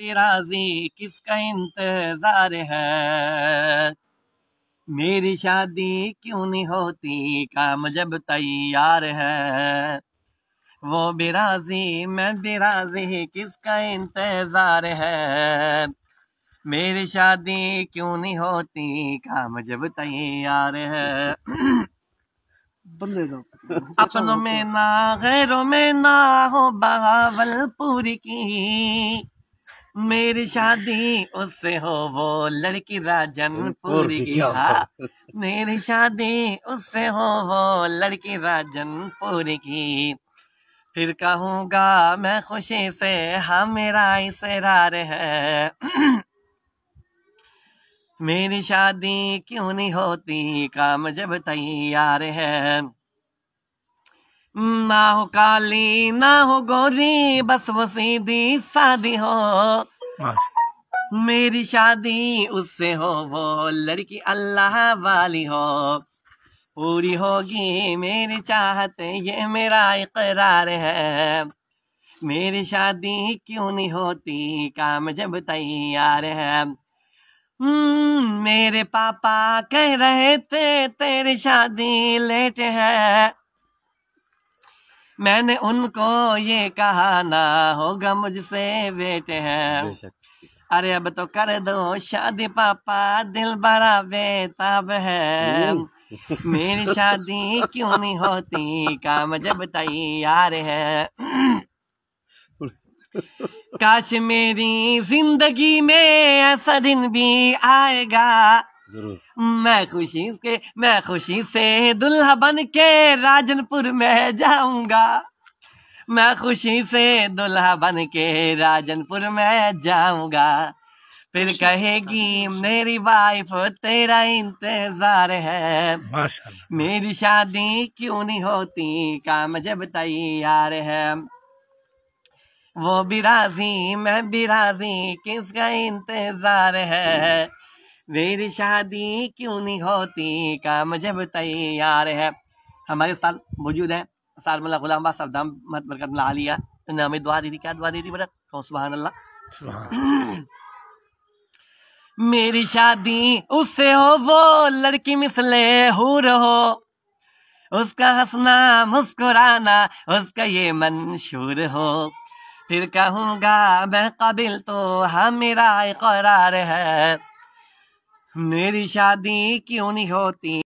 राजी किसका इंतजार है। मेरी शादी क्यों नहीं होती, काम जब तैयार है। वो भी राजी मैं भी राजी, किसका इंतजार है। मेरी शादी क्यों नहीं होती, काम जब तैयार है। अपनों में ना गैरों में ना हो बहावलपुर की। मेरी शादी उससे हो वो लड़की राजनपुर की। हाँ, मेरी शादी उससे हो वो लड़की राजनपुर की। फिर कहूँगा मैं खुशी से, हाँ मेरा इसरार है। मेरी शादी क्यों नहीं होती, काम जब तैयार है। ना हो काली ना हो गोरी, बस वो सीधी सादी हो। मेरी शादी उससे हो वो लड़की अल्लाह वाली हो। पूरी होगी मेरी चाहत, ये मेरा इकरार है। मेरी शादी क्यों नहीं होती, काम जब तैयार है। मेरे पापा कह रहे थे तेरी शादी लेट है। मैंने उनको ये कहा ना होगा मुझसे वेट है। अरे अब तो कर दो शादी पापा, दिल बड़ा बेताब है। मेरी शादी क्यों नहीं होती, काम जब तैयार है। काश मेरी जिंदगी में ऐसा दिन भी आएगा, मैं खुशी से दुल्हा बन के राजनपुर में जाऊंगा। मैं खुशी से दुल्हा बन के राजनपुर में जाऊंगा। फिर कहेगी मेरी वाइफ तेरा इंतजार है। मेरी शादी क्यों नहीं होती, काम जब तैयार है। वो भी राजी मैं भी राजी, किसका इंतजार है। मेरी शादी क्यों नहीं होती, काम जब तैयार है। हमारे साथ मौजूद है सार मल्ला गुलाम बास सद्दाम मत बरकत आलिया। तो हमें दुआ दी थी, क्या दुआ दी थी बेटा? कहो सुभान अल्लाह। मेरी शादी उससे हो वो लड़की मिसले हूर हो। उसका हंसना मुस्कुराना उसका ये मंशूर हो। फिर कहूँगा मैं काबिल तो हाँ मेरा इकरार है। मेरी शादी क्यों नहीं होती।